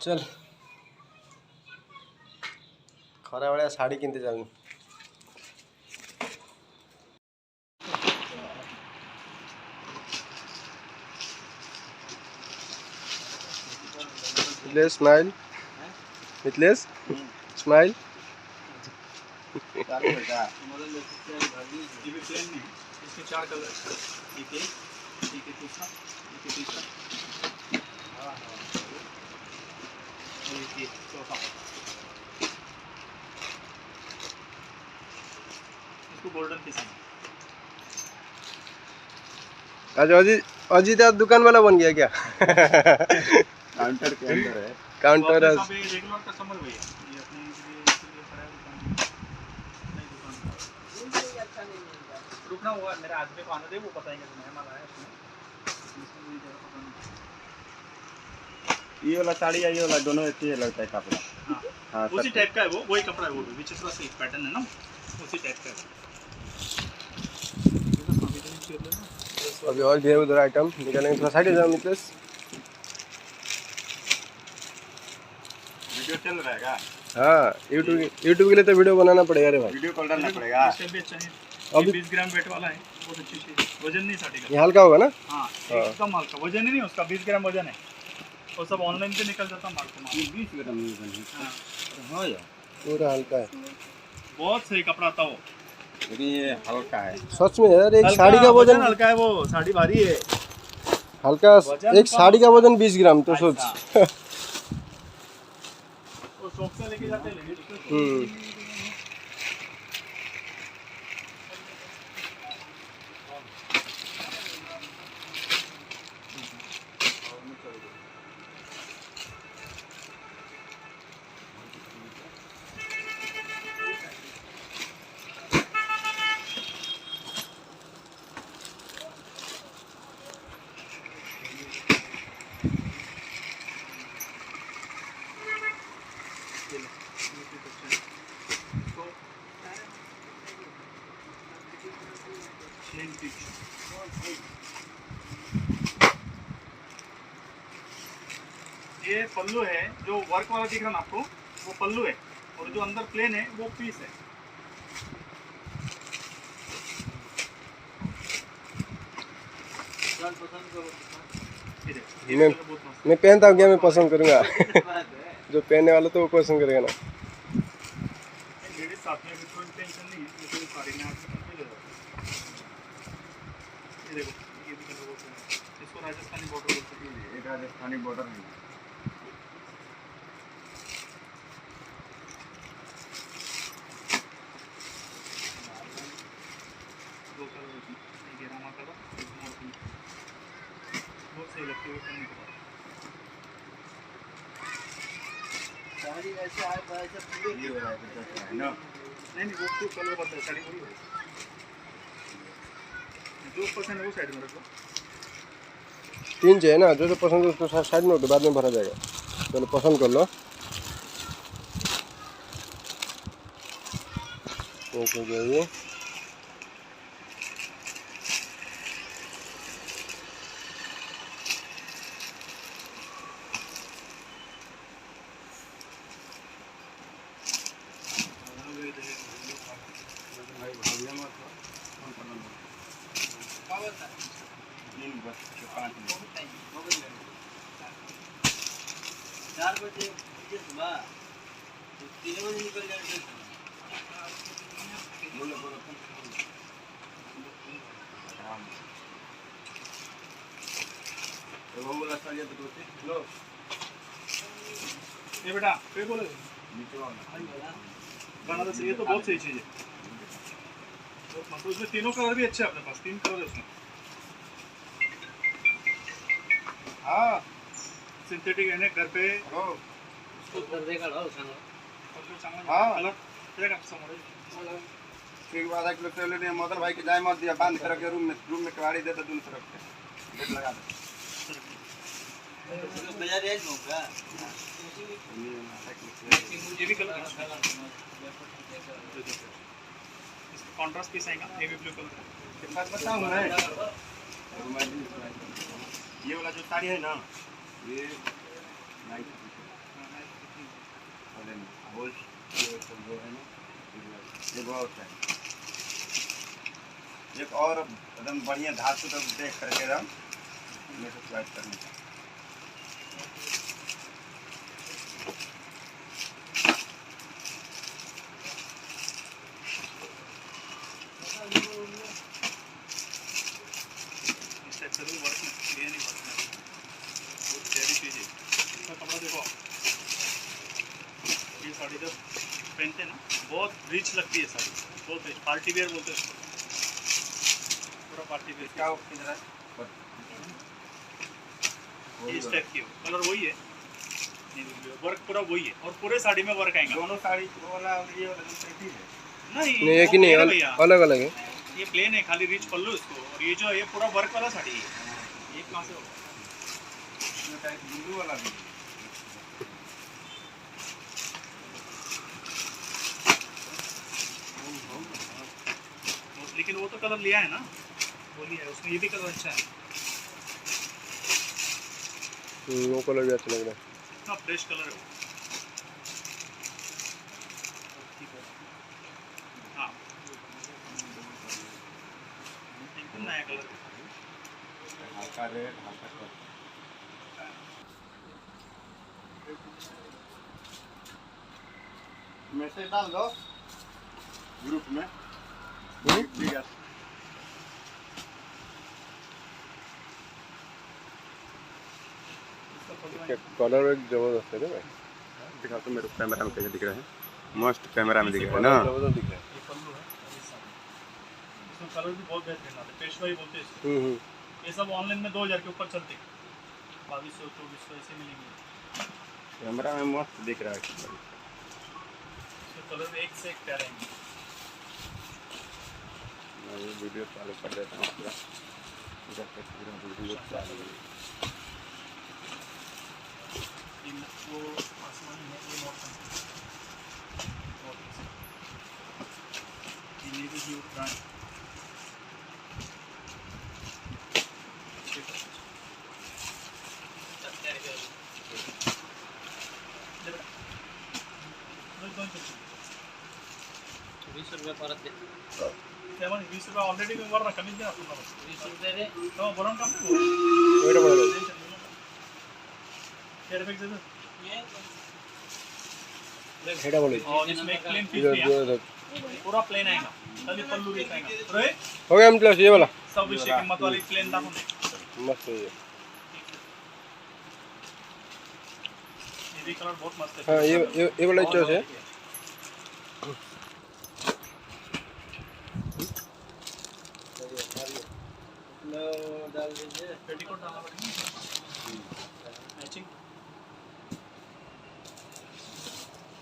चल खरा बेला शाढ़ी किनते जाऊँ। Mithlesh smile, Mithlesh smile. इसके 4 कलर, एक दूसरा, एक तीसरा, एक चौथा। इसको गोल्डन पीस है। आज अजीत आज दुकान वाला बन गया क्या? काउंटर के अंदर है। काउंटर है। रेगुलर कस्टमर भैया, ये अपने लिए खड़ा है दुकान। नहीं दुकान रुकना हुआ मेरे आदमी को आने दे, वो बताएंगे तो मेहमान आया उसमें। ये वाला साड़ी है, ये वाला दोनों एक ही लगता है कपड़ा। हाँ उसी टाइप का है वो, वही कपड़ा है वो भी, विचित्र सा पैटर्न है ना, उसी टाइप का है। अभी और भी है उधर आइटम निकालेंगे, थोड़ा साइड जाओ मिथलेश। वीडियो चल रहा है क्या? हाँ यूट्यूब के लिए तो वीडियो बनाना पड़ेगा रे भाई। वीडियो कॉल डालना पड़ेगा। अभी 20 ग्राम वेट वाला है, बहुत अच्छी चीज, वजन नहीं साड़ी का। ये हल्का होगा ना? हाँ एकदम हल्का, वजन ही नहीं उसका, 20 ग्राम वजन है। वो सब ऑनलाइन पे निकल जाता माल को। ये 20 ग्राम वजन है। हाँ यार पूरा हल्का है, बहुत सही कपड़ा था वो, लेकिन ये हल्का है। सच में यार। एक साड़ी का वजन हल्का है, वो साड़ी भारी है हल्का। एक साड़ी का वजन 20 ग्राम तो सोच। वो शौक से लेके जाते हैं। ये पल्लू है, जो वर्क वाला दिख रहा ना आपको, वो पल्लू है, और जो अंदर प्लेन है वो पीस है। मैं पहनता हूँ क्या, मैं पसंद करूँगा। जो पहनने वाला तो वो पसंद करेगा ना। साथ में कोई टेंशन नहीं है, ये साड़ी में आपको मिल जाएगा। ये देखो, ये भी कलर बोलते हैं, इसको राजस्थानी बॉर्डर बोलते हैं। एक राजस्थानी बॉर्डर है। दो कलर होती है, एक रामा कलर, एक मोर, बहुत सही लगती है वो पहनने के बाद। साड़ी ऐसे है पूरे ये वाला है ना। नहीं वो तो कलर बताए, साड़ी वही है। जो पसंद है वो साइड में रखो। 3 चाहिए ना, जो पसंद है उसको साइड में, बाद में भरा जाएगा। चलो पसंद कर लो। ये चार बजे सुबह 3 बजे निकल जाएंगे। ये बेटा पे बोले बनारस, ये तो बहुत सही चीज है। तो उसमें तीनों कलर भी अच्छे हैं अपने पास, 3 कलर है उसमें। हाँ सिंथेटिक है ना, घर पे ठीक बात है। किलो ले मदर भाई के जाए मत दिया, बांध कर के रूम में कवाड़ी दे दो, दोनों तरफ से गेट लगा दे। बाजार है का ये भी कलर कॉन्ट्रास्ट पीस आएगा, नेवी ब्लू कलर के पास बताऊं मैं। ये वाला जो साड़ी है ना, ये वो है ना, ये बहुत है। एक और एकदम बढ़िया धातु तक देख करके एकदम में से स्वाइप करने का। सभी वर्क में ये नहीं वर्क में बहुत प्यारी चीज़ है। इसका कपड़ा देखो, ये साड़ी जब पहनते हैं ना बहुत रिच लगती है साड़ी, बहुत रिच, पार्टी वेयर बोलते हैं इसको, पूरा पार्टी वेयर। क्या हो किधर है? इस टाइप की हो, कलर वही है, वर्क पूरा वही है और पूरे साड़ी में वर्क आएगा। दोनों साड़ी वो वाला और ये वाला जो प्रिंट है नहीं नहीं एक ही नहीं, अलग अलग है। ये प्लेन है, खाली रिच पल्लू इसको, और ये जो है ये पूरा वर्क वाला साड़ी है। ये कहाँ से होगा? इसमें टाइप ब्लू वाला भी है। लेकिन वो तो कलर लिया है ना, वो लिया है उसमें, ये भी कलर अच्छा है, वो कलर भी अच्छा लग रहा है। इतना फ्रेश कलर है वो। हाँ एकदम नया कलर है। हल्का रेड हल्का कलर। मैसेज डाल दो ग्रुप में। ठीक है। कलर एक जबरदस्त है ना भाई, दिखा तो मेरे कैमरा में कैसे दिख रहा है, मस्त कैमरा में दिख रहा है ना। जबरदस्त दिख रहा है। ये पल्लू है और ये साड़ी। इसमें कलर भी बहुत बेहतरीन आते हैं, पेशवाई बोलते हैं इसको। ये सब ऑनलाइन में 2000 के ऊपर चलते हैं, 2200 2400 ऐसे मिलेंगे। कैमरा में मस्त दिख रहा है। इसमें कलर एक से एक प्यारे हैं। मैं ये वीडियो चालू कर देता हूँ पूरा, इधर से पूरा वीडियो चालू। वो आसमानी है, ये मौसम ये नेवी ब्लू ब्रांड। ₹20 परत दे. त्यामुळे ₹20 ऑलरेडी मी वर कमीच द्या तुम्हाला. ₹20 रे. तो भरून काम नाही. वेट बोला हेडा बोले और इसमें प्लेन पीस दिया पूरा प्लेन आएगा खाली पल्लू भी आएगा रोहित हो गया मतलब ये वाला सब विषय कीमत वाली प्लेन दाखवून दे मस्त है ये भी कलर बहुत मस्त है हाँ ये वाला चॉइस है डाल दीजिए पेटीकोट डालना पड़ेगा मैचिंग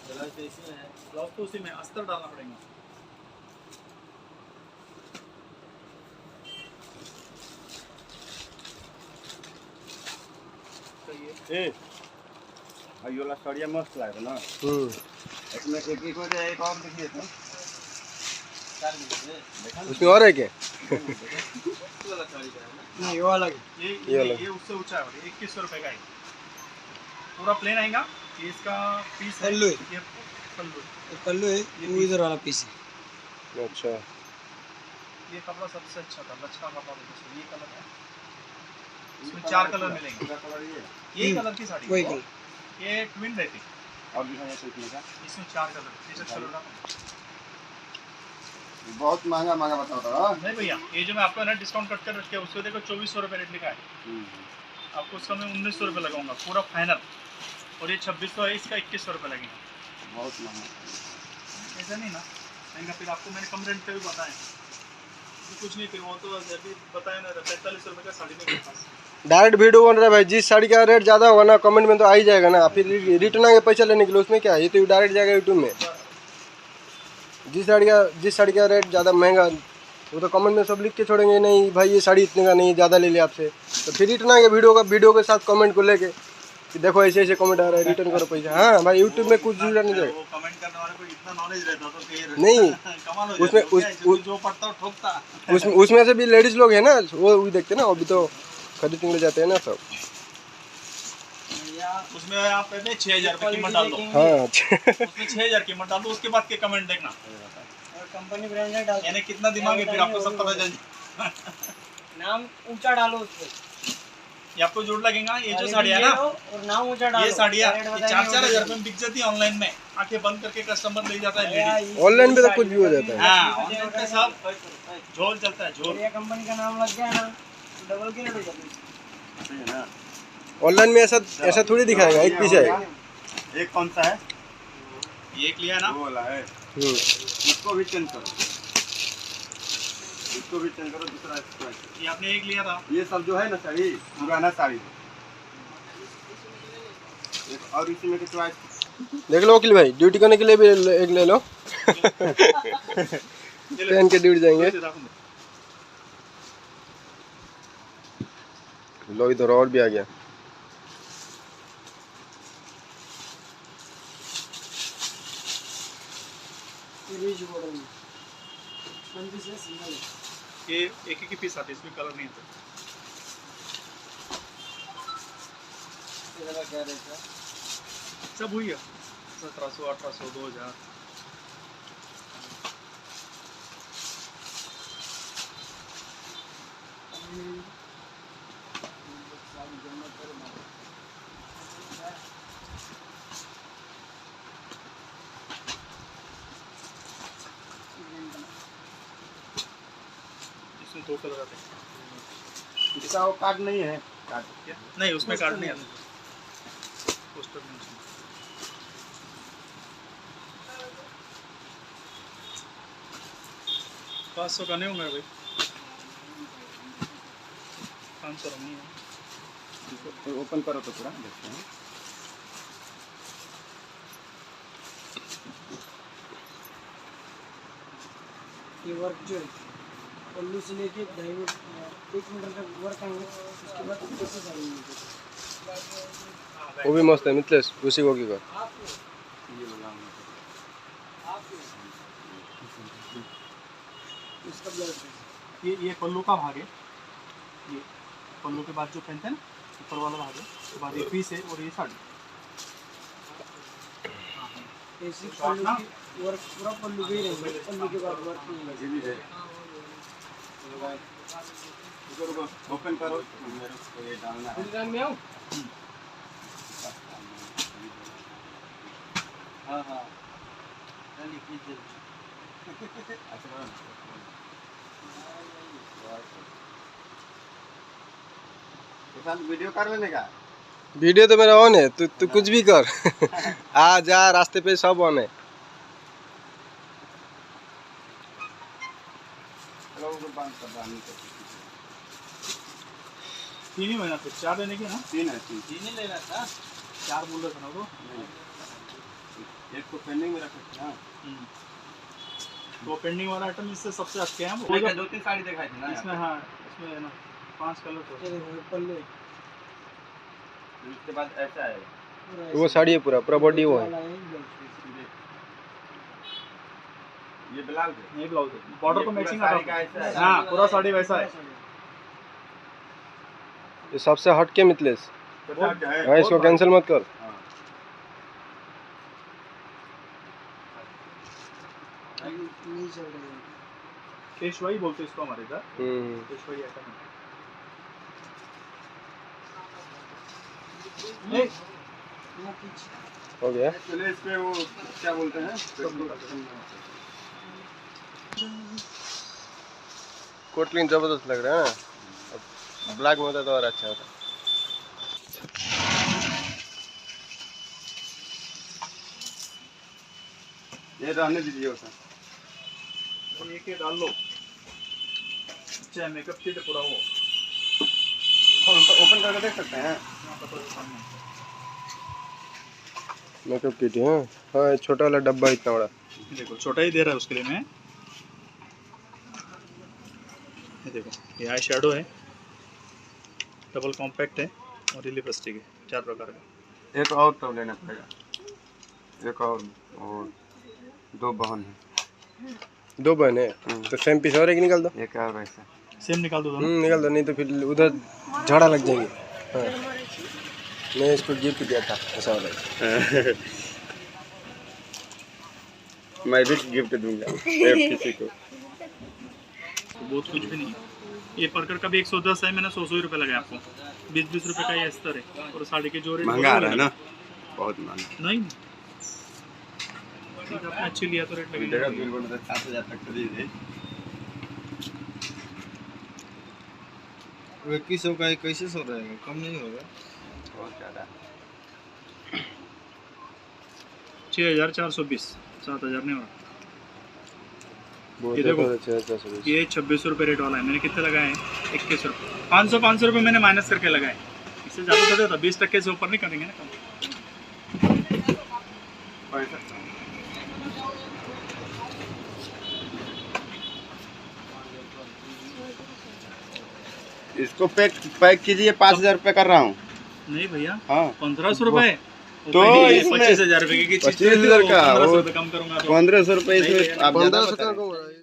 ब्लाउज तो इसमें है ब्लाउज तो उसी में अस्तर डालना पड़ेगा ए भाई वाला साड़िया मस्त लगा ना इसमें एक एक और देखिए तो 4 मिनट में उसमें और है क्या वाला साड़ी का है ना नहीं वो अलग ये उससे ऊंचा है 2100 रुपए का है पूरा प्लेन आएगा ये इसका पीस है पल्लू है। ये पल्लू पल्लू है वो इधर वाला पीस है अच्छा ये कपड़ा सबसे अच्छा था लचका कपड़ा बोलते हैं ये कलर है इसमें 4 कलर मिलेंगे कलर ये ये कलर की साड़ी वही कलर ये ट्विन रहती और भी है इसमें का इसमें 4 कलर ये कलर का बहुत महंगा महंगा बताता है नहीं भैया ये जो मैं आपको ना डिस्काउंट कट कर रखे उसको देखो 2400 रुपये रेट लिखा है आपको उसका मैं 1900 रुपये लगाऊंगा पूरा फाइनल और ये 2600 है इसका 2100 रुपये लगेगा बहुत महंगा ऐसा नहीं ना महंगा फिर आपको मैंने कम रेंट पे भी बताया तो कुछ नहीं फिर वो तो अभी बताया ना 45 रुपये का साड़ी मेरे पास डायरेक्ट वीडियो बन रहा है भाई जिस साड़ी का रेट ज़्यादा होगा ना कमेंट में तो आ ही जाएगा ना फिर रिटर्न आगे पैसा लेने के लिए उसमें क्या है ये तो डायरेक्ट जाएगा यूट्यूब में जिस साड़ी का रेट ज़्यादा महंगा वो तो कमेंट में सब लिख के छोड़ेंगे नहीं भाई ये साड़ी इतने का नहीं ज़्यादा ले लिया आपसे तो फिर रिटर्न आगे वीडियो के साथ कमेंट को लेके कि देखो ऐसे ऐसे कमेंट आ रहा है रिटर्न करो पैसा हाँ भाई यूट्यूब में कुछ जुड़ा नहीं जाएगा वो कमेंट करने वाले को इतना नॉलेज रहता तो फिर नहीं कमाल हो उसमें जाता जो पढ़ता हो ठोकता उसमें से भी लेडीज़ लोग हैं ना वो भी देखते हैं ना अभी तो खरीदने के लिए जाते हैं ना सब या उसमें आप कहते हैं 6,000 रुपये कीमत डाल दो, हाँ उसमें 6,000 कीमत डाल दो, उसके बाद के कमेंट देखना, और कंपनी ब्रांडेड डालो, यानी कितना दिमाग है फिर आपको सब पता चल जाए। नाम ऊंचा डालो उसपे, ये आपको जोड़ लगेगा। ये जो साड़ियाँ ना, और नाम ऊंचा डालो। ये साड़ियाँ रेट बताएंगे 4-4 वो हज़ार रुपये में बिक जाती है ऑनलाइन में, आंखें बंद करके कस्टमर ले जाता है लेडीज। ऑनलाइन पे तो कुछ भी हो जाता है। हाँ, ऑनलाइन पे सब झोल चलता है, झोल। ये कंपनी का नाम लग गया ना तो डबल की रेट हो जाती है। सही है ना। ऑनलाइन में ऐसा थोड़ी दिखाएगा, एक पीस आएगा। एक कौन सा है? ये एक लिया ना, वो वाला है। इसको भी चेंज करो, इसको भी चेंज करो, दूसरा इसको है। ये आपने एक लिया था। ये सब जो है ना साड़ी, पुराना साड़ी। एक और इसी में के चॉइस देख लो वकील भाई, ड्यूटी करने के लिए भी एक ले लो। पहन के ड्यूटी जाएंगे। लो इधर और भी आ गया। रिच मॉडल में 1 पीस है, सिंगल है। ये एक ही पीस आते, इसमें कलर नहीं आता। इसका क्या रेट है? सब हुई है 1700, 1800, 2000। इसमें 2 कलर आते हैं। इसका वो कार्ड नहीं है। कार्ड नहीं, उसमें कार्ड नहीं आता, पोस्टर में। 500 का नहीं होंगे भाई, 500 नहीं है। इसको ओपन करो तो पूरा देखते हैं। ये वर्क जो है पल्लू से लेके 1 मीटर तक वर्क आएंगे, उसके बाद कैसे साड़ी मिलेगी। वो भी मस्त है मिथलेश, उसी को की कर। ये लगाऊंगा इसका ब्लाउज ये पल्लू का भाग है, ये पल्लू के बाद जो पहनते हैं ना ऊपर वाला भाग है, उसके बाद ये पीस है और ये साड़ी। ऐसे पल्लू की वर्क पूरा पल्लू भी रहेगा, पल्लू के बाद वर्क नहीं ये भी है। रुको ओपन करो, मेरे को ये डालना है। लगेगा। में आओ। हाँ हाँ चलिए कीजिए। अच्छा वीडियो कर लेने का। वीडियो तो मेरा ऑन है, तू कुछ भी कर। आ जा, रास्ते पे सब ऑन है। चलो वो बांध कर बांध कर। 3 ही महीना फिर 4 देने की ना, 3 है 3। नहीं लेना था। 4 बोल रहे थे ना वो। एक को पेंडिंग में रखा था। तो पेंडिंग वाला आइटम इससे सबसे अच्छे हैं वो। 2-3 साड़ी दिखाई थी ना इसमें, हाँ इसमें है ना 5 कलर तो। ये देखो पल्लू उसके बाद ऐसा है। वो साड़ी है, पूरा बॉडी वो है। ये ब्लाउज है। ये ब्लाउज है, बॉर्डर को पूरा मैचिंग साड़ी आता का है। ऐसा है। हाँ पूरा साड़ी वैसा है। ये सबसे हट के मिथलेश। वो क्या है? हाँ, इसको कैंसिल मत कर। हाँ। नहीं चल रही है। पेशवाई बोलते हैं इसको हमारे इधर, पेशवाई आइटम है। नहीं, वो पीछे हो गया। चलिए इस पे वो क्या बोलते हैं? कोटलिन जबरदस्त लग रहा है ना, ब्लैक में होता तो और अच्छा होता। ये रहने दीजिए होता। और एक डाल लो, चाहे मेकअप किट पूरा हो। ओपन करके देख सकते हैं। मेकअप किट है। हाँ, छोटा वाला डब्बा इतना बड़ा। देखो छोटा ही दे रहा है उसके लिए मैं। ये देखो, ये आई शेडो है, डबल कॉम्पैक्ट है और ये लिपस्टिक है, 4 प्रकार का। एक और तो लेना पड़ेगा। एक और 2 बहन है। 2 बहन है तो सेम पीस और एक निकाल दो। एक और वैसा। सेम निकाल दो दोनों। निकाल दो, नहीं तो फिर उधर झाड़ा लग जाएंगे। हाँ। मैं इसको गिफ्ट दिया था ऐसा वाला। मैं भी गिफ्ट दूंगा किसी को। बहुत कुछ भी नहीं। ये परकर का भी 110 है, मैंने 100 रुपये लगाए आपको। 20 रुपये का ये अस्तर है और साड़ी के जो रेट महंगा आ रहा है ना, बहुत महंगा। नहीं ठीक है, आपने अच्छी लिया तो रेट लगेगा। 7,000 तक खरीद है। 2100 का कैसे सौ रहेगा, कम नहीं होगा। बहुत ज़्यादा। 6420, 7000 नहीं हो रहा। बहुत ये देखो, अच्छा सर्विस। ये 26 रुपये रेट वाला है। मैंने कितने लगाए हैं? 21 रुपये। 500 रुपये मैंने माइनस करके लगाए। इससे ज़्यादा थोड़ा होता, 20% से ऊपर नहीं करेंगे ना कम। इसको पैक कीजिए, 5,000 रुपये कर रहा हूँ। नहीं भैया, हाँ 1500 रुपये। तो इसमें 25,000 रुपये की चीज़ 25,000 का 1500 वो रुपये कम करूँगा तो 1500 रुपये नहीं इसमें भैया, आप ज़्यादा 1500 बता रहे का हैं। हो रहा है।